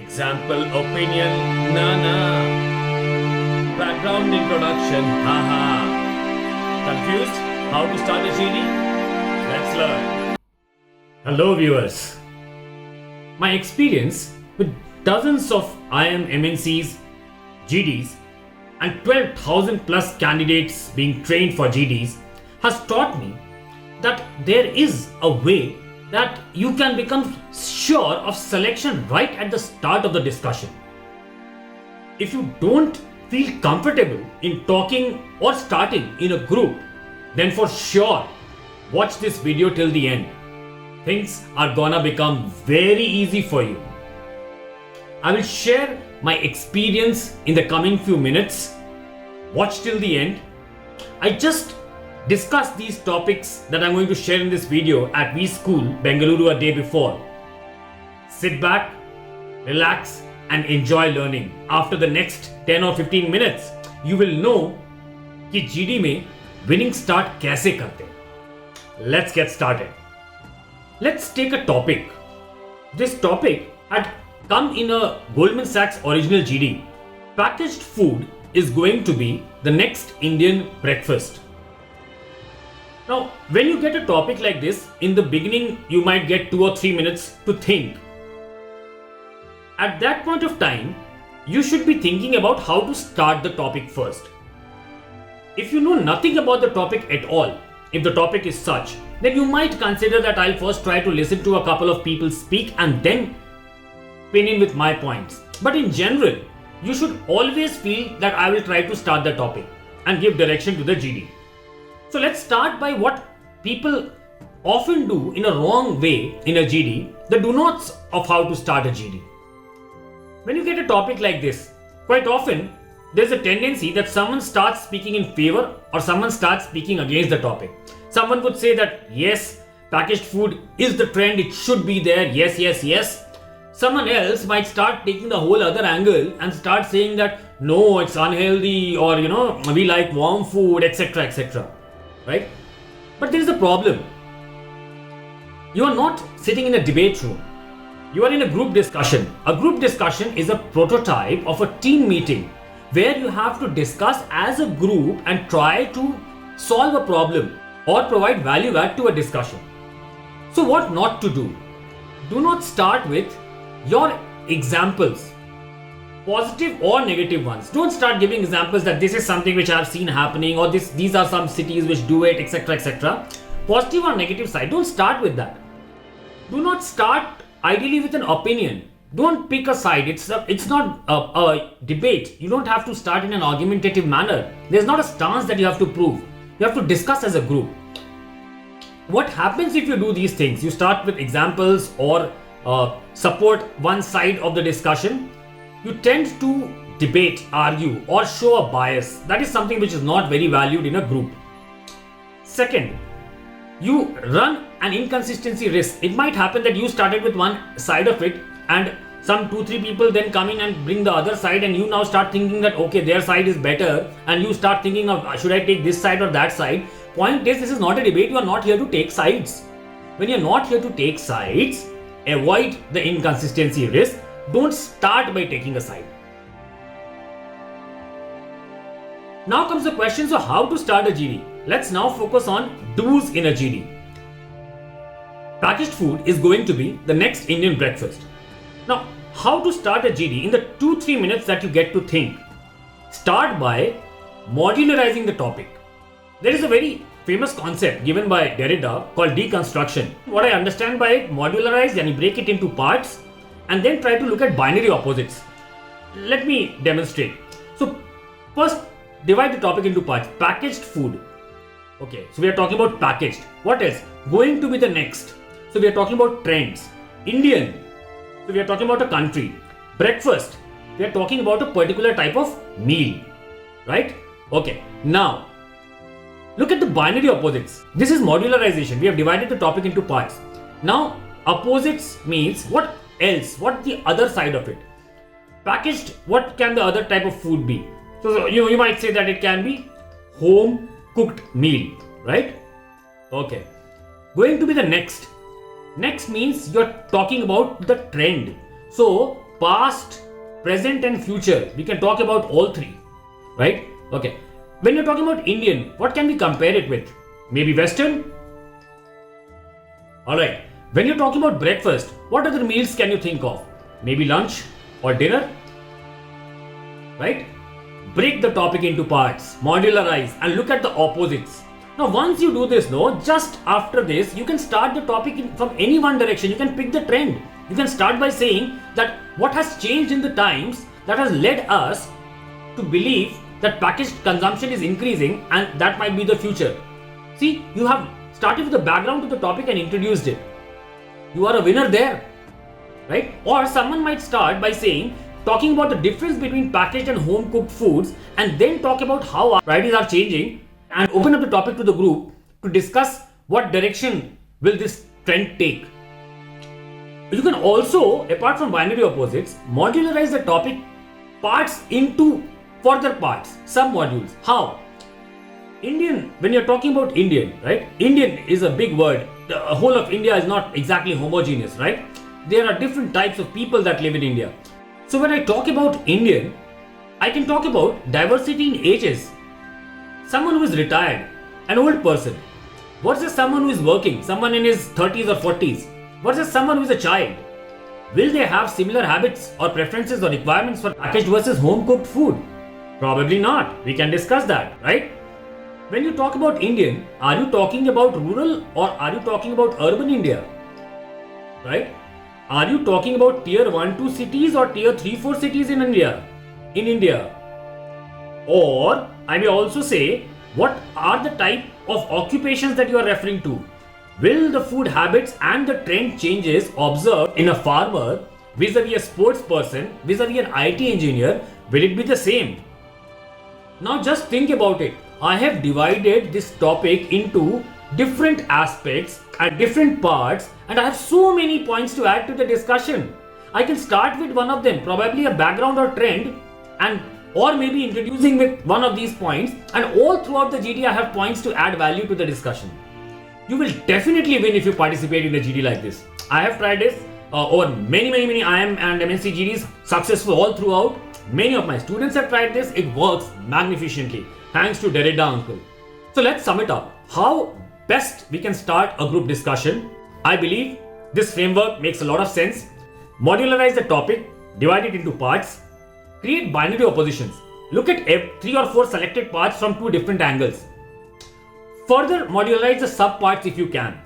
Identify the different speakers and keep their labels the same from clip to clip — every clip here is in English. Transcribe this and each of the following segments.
Speaker 1: Example opinion, na. Background introduction, haha. Confused? How to start a GD? Let's learn. Hello viewers. My experience with dozens of IIM MNCs, GDs and 12,000 plus candidates being trained for GDs has taught me that there is a way that you can become sure of selection right at the start of the discussion. If you don't feel comfortable in talking or starting in a group, then for sure watch this video till the end. Things are gonna become very easy for you. I will share my experience in the coming few minutes. Watch till the end. I just discuss these topics that I'm going to share in this video at V School, Bengaluru a day before. Sit back, relax and enjoy learning. After the next 10 or 15 minutes, you will know कि GD में winning start कैसे करते. Let's get started. Let's take a topic. This topic had come in a Goldman Sachs original GD. Packaged food is going to be the next Indian breakfast. Now, when you get a topic like this, in the beginning, you might get 2 or 3 minutes to think. At that point of time, you should be thinking about how to start the topic first. If you know nothing about the topic at all, if the topic is such, then you might consider that I'll first try to listen to a couple of people speak and then pin in with my points. But in general, you should always feel that I will try to start the topic and give direction to the GD. So let's start by what people often do in a wrong way in a GD, the do nots of how to start a GD. When you get a topic like this, quite often there's a tendency that someone starts speaking in favor or someone starts speaking against the topic. Someone would say that yes, packaged food is the trend, it should be there, yes. Someone else might start taking the whole other angle and start saying that no, it's unhealthy, or we like warm food, etc. Right? But there is a problem. You are not sitting in a debate room. You are in a group discussion. A group discussion is a prototype of a team meeting where you have to discuss as a group and try to solve a problem or provide value add to a discussion. So what not to do? Do not start with your examples, positive or negative ones. Don't start giving examples that this is something which I have seen happening, or these are some cities which do it, etc. Positive or negative side, don't start with that. Do not start ideally with an opinion. Don't pick a side. It's not a debate. You don't have to start in an argumentative manner. There's not a stance that you have to prove. You have to discuss as a group. What happens if you do these things? You start with examples or support one side of the discussion. You tend to debate, argue, or show a bias. That is something which is not very valued in a group. Second, you run an inconsistency risk. It might happen that you started with one side of it and some 2-3 people then come in and bring the other side, and you now start thinking that okay, their side is better, and you start thinking of should I take this side or that side. Point is, this is not a debate. You are not here to take sides. When you're not here to take sides, avoid the inconsistency risk. Don't start by taking a side. Now comes the question, so how to start a GD? Let's now focus on do's in a GD. Packaged food is going to be the next Indian breakfast. Now, how to start a GD in the 2-3 minutes that you get to think? Start by modularizing the topic. There is a very famous concept given by Derrida called deconstruction. What I understand by it, modularize, and break it into parts and then try to look at binary opposites. Let me demonstrate. So first, divide the topic into parts. Packaged food. Okay, so we are talking about packaged. What else? Going to be the next. So we are talking about trends. Indian. So we are talking about a country. Breakfast. We are talking about a particular type of meal. Right? Okay. Now, look at the binary opposites. This is modularization. We have divided the topic into parts. Now, opposites means what else? What the other side of it? Packaged, what can the other type of food be? So you might say that it can be home cooked meal, right? Okay. Going to be the next. Next means you're talking about the trend. So past, present and future. We can talk about all three, right? Okay. When you're talking about Indian, what can we compare it with? Maybe Western? Alright. When you're talking about breakfast, what other meals can you think of? Maybe lunch or dinner? Right? Break the topic into parts, modularize and look at the opposites. Now once you do this, just after this, you can start the topic from any one direction. You can pick the trend. You can start by saying that what has changed in the times that has led us to believe that packaged consumption is increasing and that might be the future. See, you have started with the background to the topic and introduced it. You are a winner there, right? Or someone might start by talking about the difference between packaged and home cooked foods and then talk about how our priorities are changing and open up the topic to the group to discuss what direction will this trend take. You can also, apart from binary opposites, modularize the topic parts into further parts, sub-modules. How? Indian, when you're talking about Indian, right? Indian is a big word. The whole of India is not exactly homogeneous, right? There are different types of people that live in India. So when I talk about Indian, I can talk about diversity in ages. Someone who is retired, an old person, versus someone who is working, someone in his 30s or 40s, versus someone who is a child. Will they have similar habits or preferences or requirements for packaged versus home cooked food? Probably not. We can discuss that, right? When you talk about Indian, are you talking about rural or are you talking about urban India? Right? Are you talking about tier 1, 2 cities or tier 3, 4 cities in India? Or I may also say, what are the type of occupations that you are referring to? Will the food habits and the trend changes observed in a farmer vis-a-vis a sports person, vis-a-vis an IT engineer, will it be the same? Now just think about it. I have divided this topic into different aspects and different parts and I have so many points to add to the discussion. I can start with one of them, probably a background or trend, and or maybe introducing with one of these points, and all throughout the GD I have points to add value to the discussion. You will definitely win if you participate in a GD like this. I have tried this over many IIM and MNC GDs, successful all throughout. Many of my students have tried this. It works magnificently. Thanks to Derrida uncle. So let's sum it up. How best we can start a group discussion? I believe this framework makes a lot of sense. Modularize the topic, divide it into parts, create binary oppositions. Look at 3 or 4 selected parts from 2 different angles. Further modularize the subparts if you can.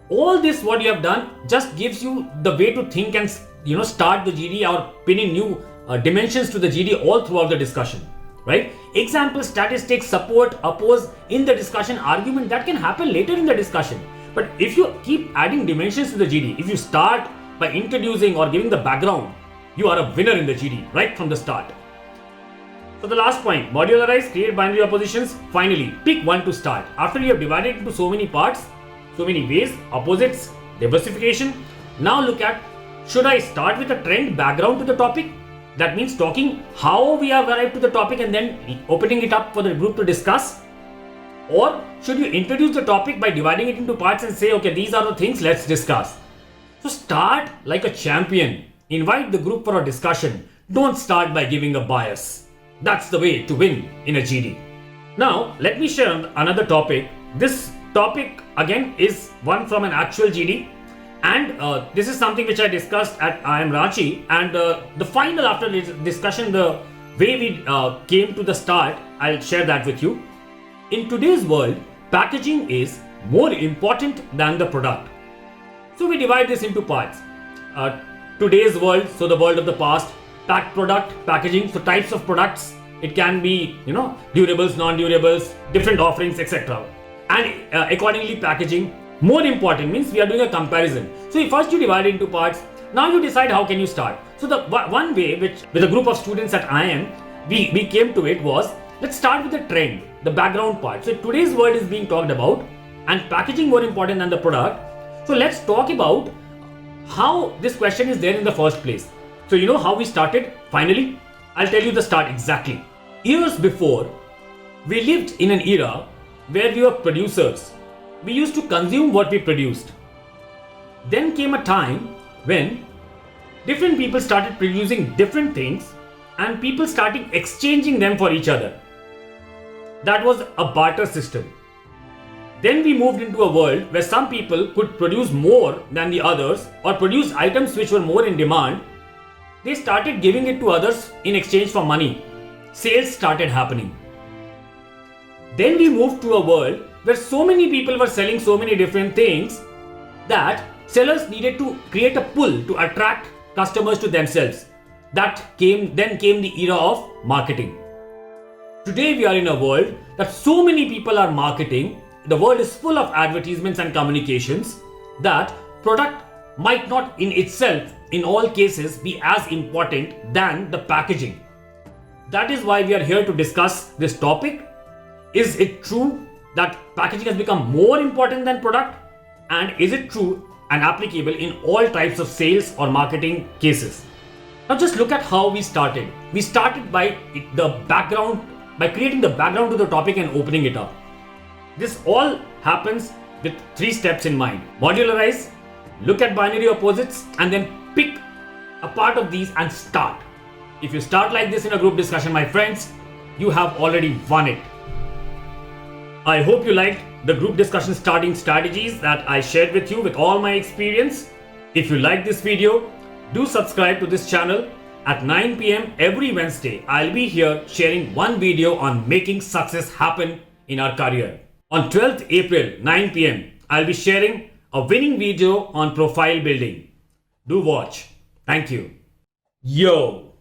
Speaker 1: All this what you have done just gives you the way to think and start the GD or pin in new dimensions to the GD all throughout the discussion. Right? Example, statistics, support, oppose in the discussion, argument that can happen later in the discussion. But if you keep adding dimensions to the GD, if you start by introducing or giving the background, you are a winner in the GD right from the start. So the last point, modularize, create binary oppositions. Finally, pick one to start. After you have divided into so many parts, so many ways, opposites, diversification. Now look at, should I start with a trend background to the topic? That means talking how we have arrived to the topic and then opening it up for the group to discuss. Or should you introduce the topic by dividing it into parts and say, okay, these are the things, let's discuss. So start like a champion. Invite the group for a discussion. Don't start by giving a bias. That's the way to win in a GD. Now, let me share another topic. This topic again is one from an actual GD. And this is something which I discussed at IIM Ranchi, and the final after this discussion, the way we came to the start, I'll share that with you. In today's world, packaging is more important than the product. So we divide this into parts. Today's world, so the world of the past, packed product, packaging, so types of products, it can be, durables, non-durables, different offerings, etc. And accordingly packaging. More important means we are doing a comparison. So first you divide it into parts. Now you decide how can you start. So the one way which with a group of students at IIM, we came to it was, let's start with the trend, the background part. So today's world is being talked about and packaging more important than the product. So let's talk about how this question is there in the first place. So you know how we started? Finally, I'll tell you the start exactly. Years before, we lived in an era where we were producers. We used to consume what we produced. Then came a time when Different people started producing different things and people started exchanging them for each other. That was a barter system. Then we moved into a world where some people could produce more than the others or produce items which were more in demand. They started giving it to others in exchange for money. Sales started happening. Then we moved to a world where so many people were selling so many different things that sellers needed to create a pull to attract customers to themselves. Then came the era of marketing. Today we are in a world that so many people are marketing. The world is full of advertisements and communications that product might not in itself, in all cases, be as important than the packaging. That is why we are here to discuss this topic. Is it true that packaging has become more important than product? And is it true and applicable in all types of sales or marketing cases? Now just look at how we started. We started by creating the background to the topic and opening it up. This all happens with 3 steps in mind. Modularize, look at binary opposites, and then pick a part of these and start. If you start like this in a group discussion, my friends, you have already won it. I hope you liked the group discussion starting strategies that I shared with you with all my experience. If you like this video, do subscribe to this channel. At 9 p.m. every Wednesday, I'll be here sharing one video on making success happen in our career. On 12th April, 9 p.m., I'll be sharing a winning video on profile building. Do watch. Thank you. Yo!